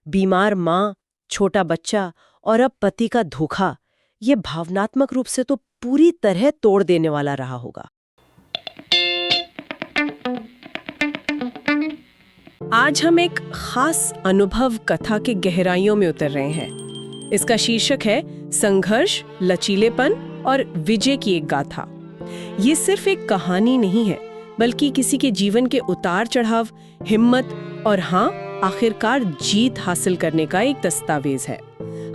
बीमार माँ, छोटा बच्चा और अब पति का धोखा, ये भावनात्मक रूप से तो पूरी तरह तोड़ देने वाला रहा होगा। आज हम एक खास अनुभव कथा के गहराइयों में उतर रहे हैं। इसका शीर्षक है संघर्ष, लचीलेपन और विजय की एक गाथा। ये सिर्फ एक कहानी नहीं है, बल्कि किसी के जीवन के उतार चढ़ाव, हिम्मत और हाँ, आखिरकार जीत हासिल करने का एक दस्तावेज है।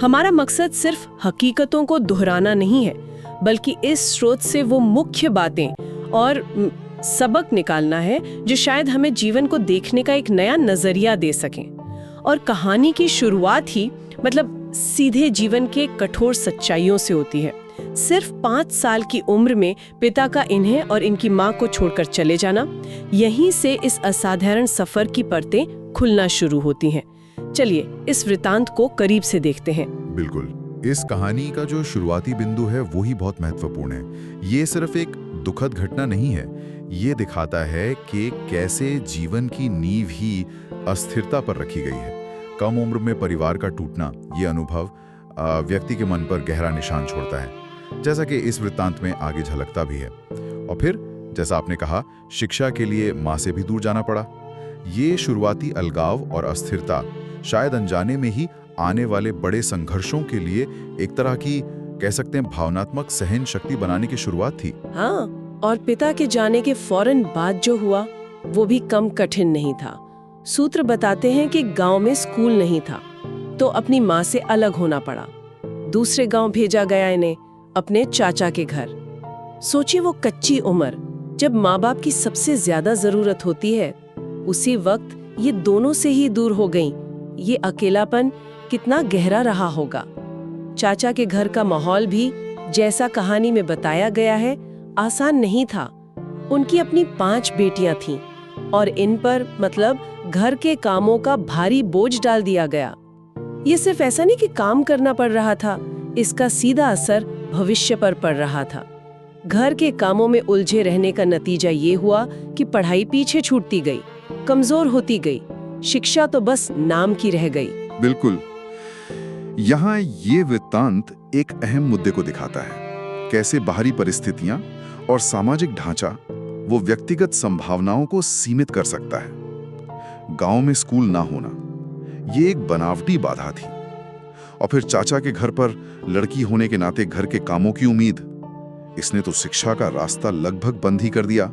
हमारा मकसद सिर्फ हकीकतों को दोहराना नहीं है, बल्कि इस स्रोत से वो मुख्य बातें और सबक निकालना है जो शायद हमें जीवन को देखने का एक नया नजरिया दे सकें। और कहानी की शुरुआत ही सीधे जीवन के कठोर सच्चाइयों से होती है। सिर्फ 5 साल की उम्र में पिता का इन्हें और इनकी माँ को छोड़कर चले जाना, यहीं से इस असाधारण सफर की परतें खुलना शुरू होती हैं। चलिए इस वृतांत को करीब से देखते हैं। बिल्कुल, इस कहानी का जो शुरुआती बिंदु है वो ही बहुत महत्वपूर्ण है। ये सिर्फ एक दुखद घटना नहीं है, ये दिखाता है कि कैसे जीवन की नींव ही अस्थिरता पर रखी गई है। कम उम्र में परिवार का टूटना, ये अनुभव व्यक्ति के मन पर गहरा निशान छोड़ता है, जैसा कि इस वृत्तांत में आगे झलकता भी है। और फिर जैसा आपने कहा, शिक्षा के लिए माँ से भी दूर जाना पड़ा। ये शुरुआती अलगाव और अस्थिरता शायद अनजाने में ही आने वाले बड़े संघर्षों के लिए एक तरह की, कह सकते हैं, भावनात्मक सहन शक्ति बनाने की शुरुआत थी। हाँ, और पिता के जाने के फौरन बाद जो हुआ वो भी कम कठिन नहीं था। सूत्र बताते हैं कि गांव में स्कूल नहीं था, तो अपनी माँ से अलग होना पड़ा। दूसरे गांव भेजा गया इन्हें, अपने चाचा के घर। सोचिए वो कच्ची उम्र, जब माँ बाप की सबसे ज्यादा जरूरत होती है, उसी वक्त ये दोनों से ही दूर हो गईं। ये अकेलापन कितना गहरा रहा होगा। चाचा के घर का माहौल भी, जैसा कहानी में बताया गया है, आसान नहीं था। उनकी अपनी 5 बेटियां थीं और इन पर घर के कामों का भारी बोझ डाल दिया गया। ये सिर्फ ऐसा नहीं कि काम करना पड़ रहा था, इसका सीधा असर भविष्य पर पड़ रहा था। घर के कामों में उलझे रहने का नतीजा ये हुआ कि पढ़ाई पीछे छूटती गई, कमजोर होती गई, शिक्षा तो बस नाम की रह गई। बिल्कुल, यहाँ ये वृत्तांत एक अहम मुद्दे को दिखाता है, कैसे बाहरी परिस्थितियां और सामाजिक ढांचा वो व्यक्तिगत संभावनाओं को सीमित कर सकता है। गांव में स्कूल ना होना, ये एक बनावटी बाधा थी। और फिर चाचा के घर पर लड़की होने के नाते घर के कामों की उम्मीद, इसने तो शिक्षा का रास्ता लगभग बंद ही कर दिया।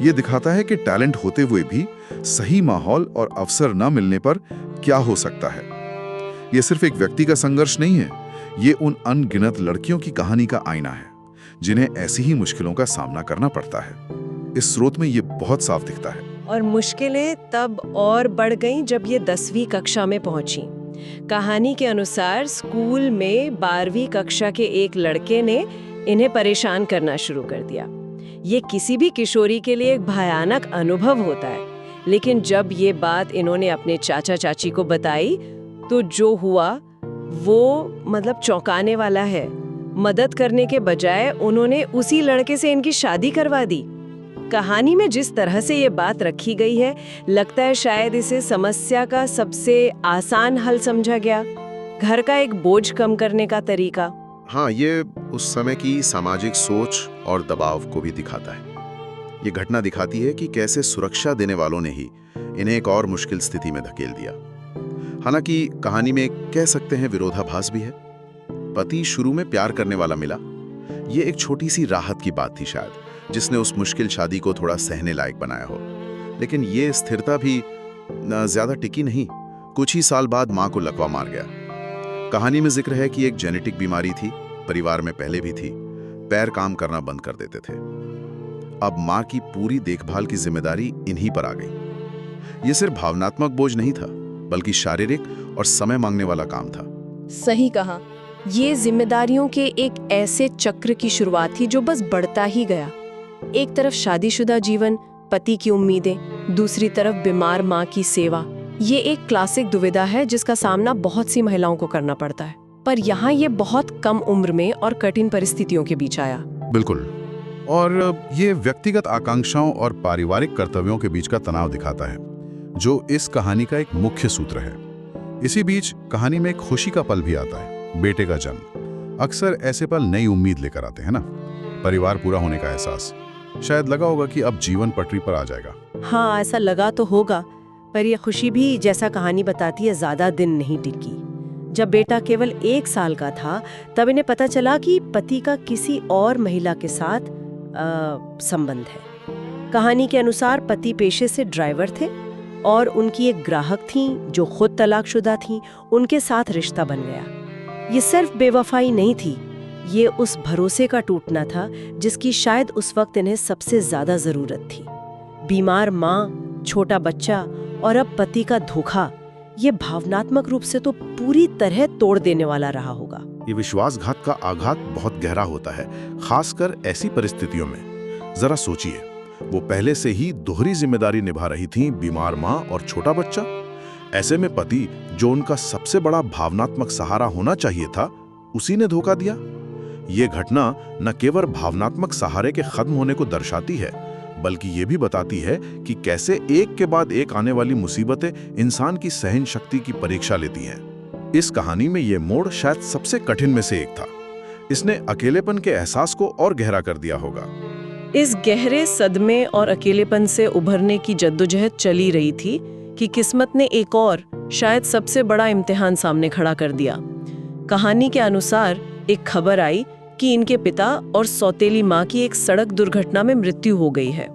ये दिखाता है कि टैलेंट होते हुए भी सही माहौल और अवसर न मिलने पर क्या हो सकता है। ये सिर्फ एक व्यक्ति का संघर्ष नहीं है, ये उन अनगिनत लड़कियों की कहानी का आईना है, जिन्हें ऐसी ही मुश्किलों का सामना करना पड़ता है। इस स्रोत में ये बहुत साफ दिखता है। और मुश्किलें तब और बढ़ गईं जब ये 10वीं कक्षा में पहुंची। कहानी के अनुसार स्कूल में 12वीं कक्षा के एक लड़के ने इन्हें परेशान करना शुरू कर दिया। ये किसी भी किशोरी के लिए एक भयानक अनुभव होता है, लेकिन जब ये बात इन्होंने अपने चाचा चाची को बताई तो जो हुआ वो चौंकाने वाला है। मदद करने के बजाय उन्होंने उसी लड़के से इनकी शादी करवा दी। कहानी में जिस तरह से ये बात रखी गई है, लगता है शायद इसे समस्या का सबसे आसान हल समझा गया, घर का एक बोझ कम करने का तरीका। हाँ, ये उस समय की सामाजिक सोच और दबाव को भी दिखाता है। ये घटना दिखाती है कि कैसे सुरक्षा देने वालों ने ही इन्हें एक और मुश्किल स्थिति में धकेल दिया। हालांकि कहानी में कह सकते हैं विरोधाभास भी है। पति शुरू में प्यार करने वाला मिला, ये एक छोटी सी राहत की बात थी शायद, जिसने उस मुश्किल शादी को थोड़ा सहने लायक बनाया हो। लेकिन ये स्थिरता भी ज्यादा टिकी नहीं। कुछ ही साल बाद माँ को लकवा मार गया। कहानी में जिक्र है कि एक जेनेटिक बीमारी थी, परिवार में पहले भी थी, पैर काम करना बंद कर देते थे। अब माँ की पूरी देखभाल की जिम्मेदारी इन्हीं पर आ गई। ये सिर्फ भावनात्मक बोझ नहीं था, बल्कि शारीरिक और समय मांगने वाला काम था। सही कहा, ये जिम्मेदारियों के एक ऐसे चक्र की शुरुआत थी जो बस बढ़ता ही गया। एक तरफ शादीशुदा जीवन, पति की उम्मीदें, दूसरी तरफ बीमार माँ की सेवा। ये एक क्लासिक दुविधा है जिसका सामना बहुत सी महिलाओं को करना पड़ता है, पर यहाँ ये बहुत कम उम्र में और कठिन परिस्थितियों के बीच आया। बिल्कुल, और ये व्यक्तिगत आकांक्षाओं और पारिवारिक कर्तव्यों के बीच का तनाव दिखाता है, जो इस कहानी का एक मुख्य सूत्र है। इसी बीच कहानी में एक खुशी का पल भी आता है, बेटे का जन्म। अक्सर ऐसे पल नई उम्मीद लेकर आते हैं ना, परिवार पूरा होने का एहसास। शायद लगा होगा कि अब जीवन पटरी पर आ जाएगा। हाँ, ऐसा लगा तो होगा, पर यह खुशी भी जैसा कहानी बताती है ज्यादा दिन नहीं टिकी। जब बेटा केवल 1 साल का था तब इन्हें पता चला कि पति का किसी और महिला के साथ संबंध है। कहानी के अनुसार पति पेशे से ड्राइवर थे और उनकी एक ग्राहक थी जो खुद तलाकशुदा थी, उनके साथ रिश्ता बन गया। ये सिर्फ बेवफाई नहीं थी, ये उस भरोसे का टूटना था जिसकी शायद उस वक्त इन्हें सबसे ज्यादा जरूरत थी। बीमार माँ, छोटा बच्चा और अब पति का धोखा, ये भावनात्मक रूप से तो पूरी तरह तोड़ देने वाला रहा होगा। ये विश्वासघात का आघात बहुत गहरा होता है, खासकर ऐसी परिस्थितियों में। जरा सोचिए, वो पहले से ही दोहरी जिम्मेदारी निभा रही थीं, बीमार माँ और छोटा बच्चा। ऐसे में पति, जो उनका सबसे बड़ा भावनात्मक सहारा होना चाहिए था, उसी ने धोखा दिया। ये घटना न केवल भावनात्मक सहारे के खत्म होने को दर्शाती है, बल्कि ये भी बताती है कि कैसे एक के बाद एक आने वाली मुसीबतें इंसान की सहन शक्ति की परीक्षा लेती हैं। इस कहानी में ये मोड़ शायद सबसे कठिन में से एक था। इसने अकेलेपन के एहसास को और गहरा कर दिया होगा। इस गहरे सदमे और अकेलेपन से उभरने की जद्दोजहद चली रही थी कि किस्मत ने एक और, शायद सबसे बड़ा इम्तिहान सामने खड़ा कर दिया। कहानी के अनुसार एक खबर आई कि इनके पिता और सौतेली माँ की एक सड़क दुर्घटना में मृत्यु हो गई है।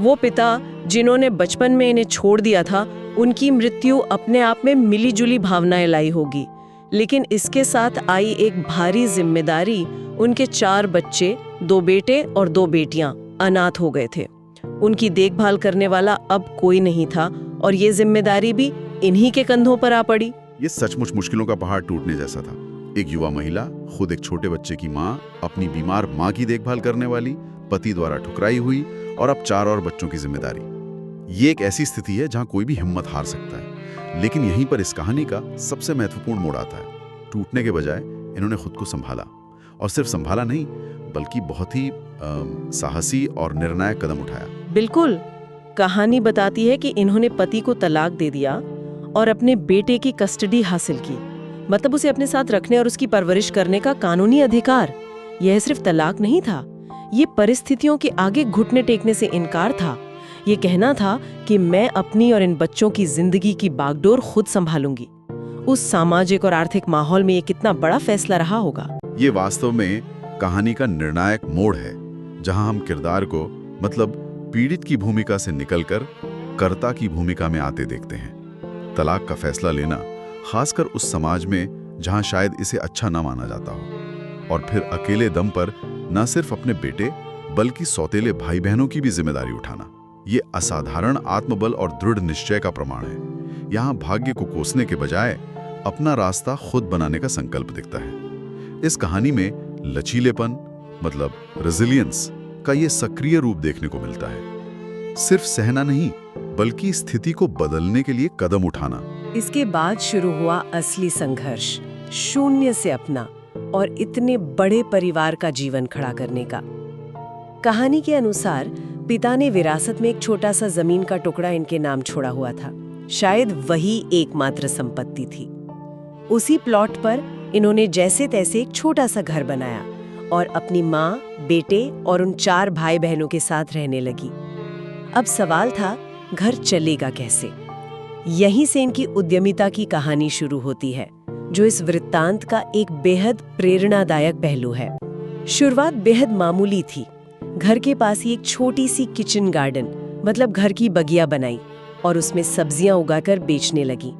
वो पिता जिन्होंने बचपन में इन्हें छोड़ दिया था, उनकी मृत्यु अपने आप में मिलीजुली भावनाएं लाई होगी, लेकिन इसके साथ आई एक भारी जिम्मेदारी। उनके 4 बच्चे, 2 बेटे और 2 बेटियां अनाथ हो गए थे। उनकी देखभाल करने वाला अब कोई नहीं था और ये जिम्मेदारी भी इन्हीं के कंधों पर आ पड़ी। ये सचमुच मुश्किलों का पहाड़ टूटने जैसा था। एक युवा महिला, खुद एक छोटे बच्चे की माँ, अपनी बीमार माँ की देखभाल करने वाली, पति द्वारा ठुकराई हुई और अब 4 और बच्चों की जिम्मेदारी। ये एक ऐसी स्थिति है जहाँ कोई भी हिम्मत हार सकता है। लेकिन यहीं पर इस कहानी का सबसे महत्वपूर्ण मोड़ आता है। टूटने के बजाय इन्होंने खुद को संभाला, और सिर्फ संभाला नहीं बल्कि बहुत ही साहसी और निर्णायक कदम उठाया। बिल्कुल, कहानी बताती है कि इन्होंने पति को तलाक दे दिया और अपने बेटे की कस्टडी हासिल की, मतलब उसे अपने साथ रखने और उसकी परवरिश करने का कानूनी अधिकार। यह सिर्फ तलाक नहीं था, ये परिस्थितियों के आगे घुटने टेकने से इनकार था। ये कहना था कि मैं अपनी और इन बच्चों की जिंदगी की बागडोर खुद संभालूंगी। उस सामाजिक और आर्थिक माहौल में ये कितना बड़ा फैसला रहा होगा। ये वास्तव में कहानी का निर्णायक मोड़ है, जहां हम किरदार को, मतलब पीड़ित की भूमिका से निकलकर कर्ता की भूमिका में आते देखते हैं। तलाक का फैसला लेना, खासकर उस समाज में जहां शायद इसे अच्छा ना माना जाता हो, और फिर अकेले दम पर न सिर्फ अपने बेटे बल्कि सौतेले भाई बहनों की भी जिम्मेदारी उठाना, ये असाधारण आत्मबल और दृढ़ निश्चय का प्रमाण है। यहाँ भाग्य को कोसने के बजाय अपना रास्ता खुद बनाने का संकल्प दिखता है। इस कहानी में लचीलेपन, मतलब रेजिलियंस का ये सक्रिय रूप देखने को मिलता है। सिर्फ सहना नहीं, बल्कि स्थिति को बदलने के लिए कदम उठाना। इसके बाद शुरू हुआ असली संघर्ष, शून्य से अपना और इतने बड़े परिवार का जीवन खड़ा करने का। कहानी के अनुसार पिता ने विरासत में एक छोटा सा जमीन का टुकड़ा इनके नाम छोड़ा हुआ था। शायद वही एकमात्र संपत्ति थी। उसी प्लॉट पर इन्होंने जैसे तैसे एक छोटा सा घर बनाया और अपनी माँ, बेटे और उन 4 भाई बहनों के साथ रहने लगी। अब सवाल था, घर चलेगा कैसे? यहीं से इनकी उद्यमिता की कहानी शुरू होती है, जो इस वृत्तांत का एक बेहद प्रेरणादायक पहलू है। शुरुआत बेहद मामूली थी। घर के पास ही एक छोटी सी किचन गार्डन, मतलब घर की बगिया बनाई और उसमें सब्जियां उगाकर बेचने लगी।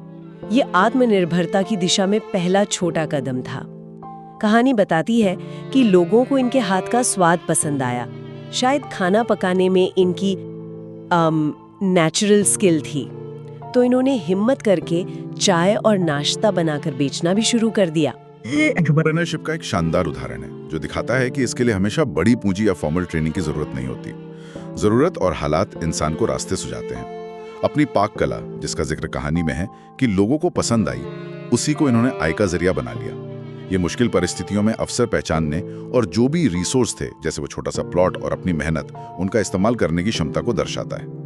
ये आत्मनिर्भरता की दिशा में पहला छोटा कदम था। कहानी बताती है कि लोगों को इनके हाथ का स्वाद पसंद आया। शायद खाना पकाने में इनकी नेचुरल स्किल थी, तो इन्होंने हिम्मत करके चाय और नाश्ता बनाकर बेचना भी शुरू कर दिया। ये एंटरप्रेन्योरशिप का एक शानदार उदाहरण है, जो दिखाता है कि इसके लिए हमेशा बड़ी पूंजी या फॉर्मल ट्रेनिंग की जरूरत नहीं होती। जरूरत और हालात इंसान को रास्ते सुझाते हैं। अपनी पाक कला, जिसका जिक्र कहानी में है कि लोगों को पसंद आई, उसी को इन्होंने आय का जरिया बना लिया। ये मुश्किल परिस्थितियों में अवसर पहचानने और जो भी रिसोर्स थे, जैसे वो छोटा सा प्लॉट और अपनी मेहनत, उनका इस्तेमाल करने की क्षमता को दर्शाता है।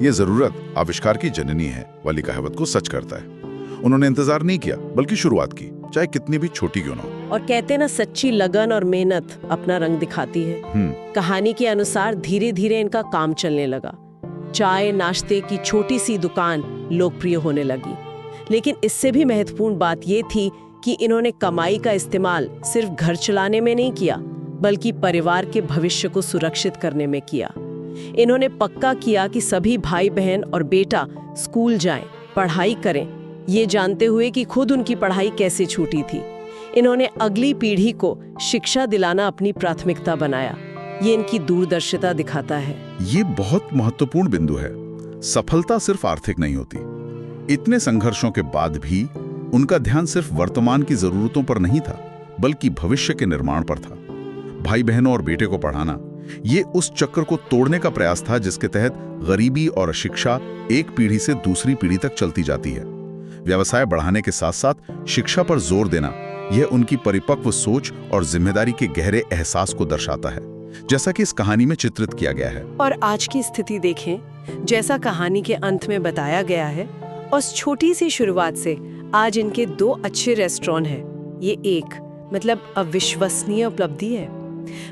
ये जरूरत आविष्कार की जननी है वाली कहावत को सच करता है। उन्होंने इंतजार नहीं किया बल्कि शुरुआत की, चाहे कितनी भी छोटी क्यों ना हो। और कहते ना, सच्ची लगन और मेहनत अपना रंग दिखाती है। कहानी के अनुसार धीरे धीरे इनका काम चलने लगा। चाय नाश्ते की छोटी सी दुकान लोकप्रिय होने लगी। लेकिन इससे भी महत्वपूर्ण बात ये थी कि इन्होंने कमाई का इस्तेमाल सिर्फ घर चलाने में नहीं किया, बल्कि परिवार के भविष्य को सुरक्षित करने में किया। इन्होंने पक्का किया कि सभी भाई बहन और बेटा स्कूल जाएं, पढ़ाई करें, ये जानते हुए कि खुद उनकी पढ़ाई कैसे छूटी थी। इन्होंने अगली पीढ़ी को शिक्षा दिलाना अपनी प्राथमिकता बनाया। ये इनकी दूरदर्शिता दिखाता है। ये बहुत महत्वपूर्ण बिंदु है। सफलता सिर्फ आर्थिक नहीं होती। इतने संघर्षों के बाद भी उनका ध्यान सिर्फ वर्तमान की जरूरतों पर नहीं था, बल्कि भविष्य के निर्माण पर था। भाई बहनों और बेटे को पढ़ाना, ये उस चक्र को तोड़ने का प्रयास था जिसके तहत गरीबी और अशिक्षा एक पीढ़ी से दूसरी पीढ़ी तक चलती जाती है। व्यवसाय बढ़ाने के साथ साथ शिक्षा पर जोर देना, यह उनकी परिपक्व सोच और जिम्मेदारी के गहरे एहसास को दर्शाता है, जैसा कि इस कहानी में चित्रित किया गया है। और आज की स्थिति देखें, जैसा कहानी के अंत में बताया गया है, उस छोटी सी शुरुआत से आज इनके 2 अच्छे रेस्टोरेंट हैं। ये एक अविश्वसनीय उपलब्धि है।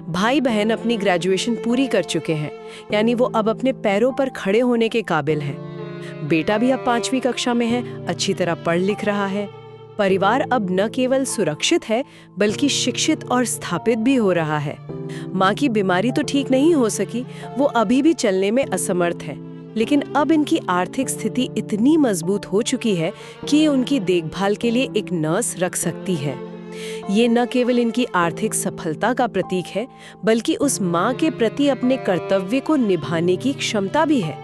भाई बहन अपनी ग्रेजुएशन पूरी कर चुके हैं, यानी वो अब अपने पैरों पर खड़े होने के काबिल हैं। बेटा भी अब 5वीं कक्षा में है, अच्छी तरह पढ़ लिख रहा है। परिवार अब न केवल सुरक्षित है, बल्कि शिक्षित और स्थापित भी हो रहा है। माँ की बीमारी तो ठीक नहीं हो सकी, वो अभी भी चलने में असमर्थ है, लेकिन अब इनकी आर्थिक स्थिति इतनी मजबूत हो चुकी है कि ये उनकी देखभाल के लिए एक नर्स रख सकती है। ये न केवल इनकी आर्थिक सफलता का प्रतीक है, बल्कि उस माँ के प्रति अपने कर्तव्य को निभाने की क्षमता भी है,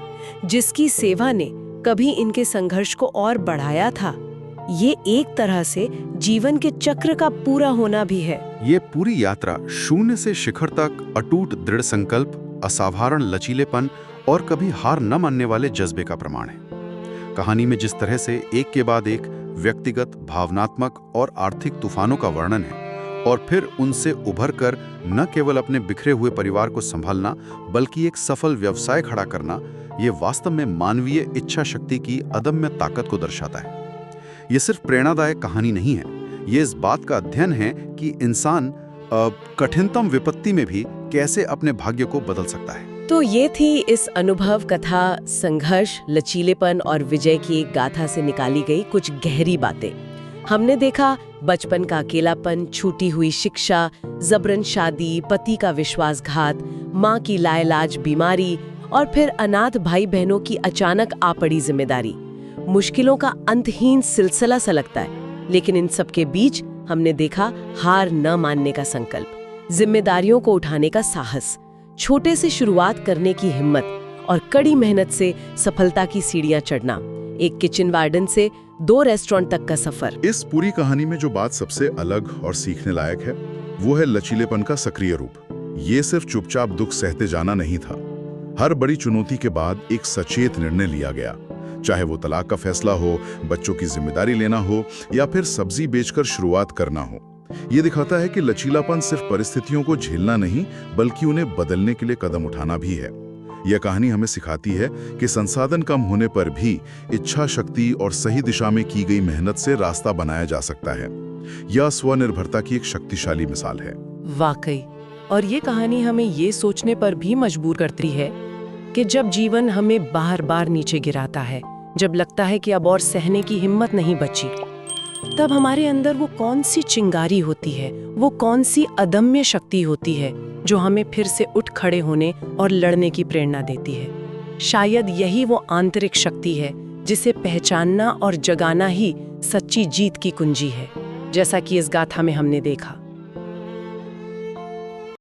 जिसकी सेवा ने कभी इनके संघर्ष को और बढ़ाया था। ये एक तरह से जीवन के चक्र का पूरा होना भी है। ये पूरी यात्रा शून्य से शिखर तक अटूट दृढ़ संकल्प, असाधारण लचीलेपन और कभी हार न मानने वाले जज्बे का प्रमाण है। कहानी में जिस तरह से एक के बाद एक व्यक्तिगत, भावनात्मक और आर्थिक तूफानों का वर्णन है, और फिर उनसे उभर कर न केवल अपने बिखरे हुए परिवार को संभालना, बल्कि एक सफल व्यवसाय खड़ा करना, ये वास्तव में मानवीय इच्छा शक्ति की अदम्य ताकत को दर्शाता है। ये सिर्फ प्रेरणादायक कहानी नहीं है, ये इस बात का अध्ययन है कि इंसान कठिनतम विपत्ति में भी कैसे अपने भाग्य को बदल सकता है। तो ये थी इस अनुभव कथा, संघर्ष, लचीलेपन और विजय की एक गाथा से निकाली गई कुछ गहरी बातें। हमने देखा बचपन का अकेलापन, छूटी हुई शिक्षा, जबरन शादी, पति का विश्वासघात, माँ की लाइलाज बीमारी और फिर अनाथ भाई बहनों की अचानक आ पड़ी जिम्मेदारी। मुश्किलों का अंतहीन सिलसिला सा लगता है, लेकिन इन सब के बीच हमने देखा हार न मानने का संकल्प, जिम्मेदारियों को उठाने का साहस, छोटे से शुरुआत करने की हिम्मत और कड़ी मेहनत से सफलता की सीढ़ियां चढ़ना। एक किचन वार्डन से 2 रेस्टोरेंट तक का सफर। इस पूरी कहानी में जो बात सबसे अलग और सीखने लायक है, वो है लचीलेपन का सक्रिय रूप। ये सिर्फ चुपचाप दुख सहते जाना नहीं था। हर बड़ी चुनौती के बाद एक सचेत निर्णय लिया गया, चाहे वो तलाक का फैसला हो, बच्चों की जिम्मेदारी लेना हो या फिर सब्जी बेचकर शुरुआत करना हो। ये दिखाता है कि लचीलापन सिर्फ परिस्थितियों को झेलना नहीं, बल्कि उन्हें बदलने के लिए कदम उठाना भी है। यह कहानी हमें सिखाती है कि संसाधन कम होने पर भी इच्छा शक्ति और सही दिशा में की गई मेहनत से रास्ता बनाया जा सकता है। यह स्वनिर्भरता की एक शक्तिशाली मिसाल है। वाकई। और ये कहानी हमें ये सोचने पर भी मजबूर करती है कि जब जीवन हमें बार बार नीचे गिराता है, जब लगता है कि अब और सहने की हिम्मत नहीं बची, तब हमारे अंदर वो कौन सी चिंगारी होती है, वो कौन सी अदम्य शक्ति होती है जो हमें फिर से उठ खड़े होने और लड़ने की प्रेरणा देती है। शायद यही वो आंतरिक शक्ति है जिसे पहचानना और जगाना ही सच्ची जीत की कुंजी है, जैसा कि इस गाथा में हमने देखा।